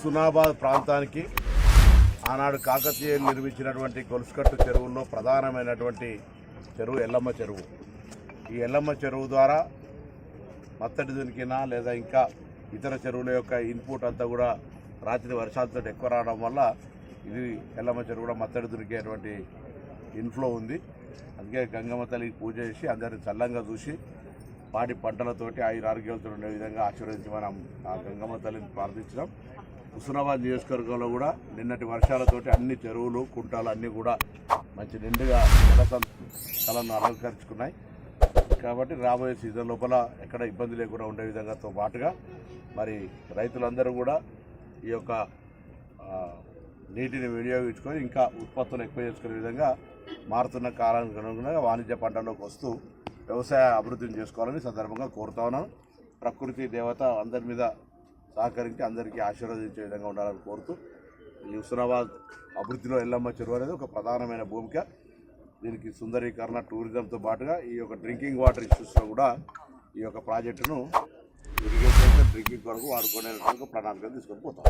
హుస్నాబాద్ ప్రాంతానికి ఆనాడు కాకతీయులు నిర్మించినటువంటి గొలుసుకట్టు చెరువుల్లో ప్రధానమైనటువంటి చెరువు ఎల్లమ్మ చెరువు. ఈ ఎల్లమ్మ చెరువు ద్వారా మత్తడి దునికినా లేదా ఇంకా ఇతర చెరువుల యొక్క ఇన్పుట్ అంతా కూడా రాత్రి వర్షాలతో ఎక్కువ రావడం వల్ల ఇది ఎల్లమ్మ చెరువు కూడా మత్తడి దునికేటువంటి ఇన్ఫ్లో ఉంది. అందుకే గంగమ్మ తల్లికి పూజ చేసి అందరిని చల్లంగా చూసి పాడి పంటలతోటి ఆరోగ్యాలతో ఉండే విధంగా ఆశీర్వదించి మనం ఆ గంగమ్మ తల్లిని ప్రార్థించడం. హుస్నాబాద్ నియోజకవర్గంలో కూడా నిన్నటి వర్షాలతోటి అన్ని చెరువులు కుంటాలు అన్నీ కూడా మంచి నిండుగా కళను అలంకరించుకున్నాయి. కాబట్టి రాబోయే సీజన్ లోపల ఎక్కడ ఇబ్బంది లేకుండా ఉండే విధంగాతో పాటుగా మరి రైతులందరూ కూడా ఈ యొక్క నీటిని వినియోగించుకొని ఇంకా ఉత్పత్తులు ఎక్కువ చేసుకునే విధంగా మారుతున్న కాలానికి అనుగుణంగా వాణిజ్య పంటల్లోకి వస్తూ వ్యవసాయ అభివృద్ధిని చేసుకోవాలని సందర్భంగా కోరుతా ఉన్నాను. ప్రకృతి దేవత అందరి మీద సహకరించి అందరికీ ఆశీర్వదించే విధంగా ఉండాలని కోరుతూ ఈ హుస్నాబాద్ అభివృద్ధిలో ఎల్లమ్మ చెరువు అనేది ఒక ప్రధానమైన భూమిక. దీనికి సుందరీకరణ టూరిజంతో పాటుగా ఈ యొక్క డ్రింకింగ్ వాటర్ ఇష్యూస్లో కూడా ఈ యొక్క ప్రాజెక్టును ఇరిగేషన్ డ్రింకింగ్ కొరకు వాడుకునే ప్రణాళికలు తీసుకొని పోతాం.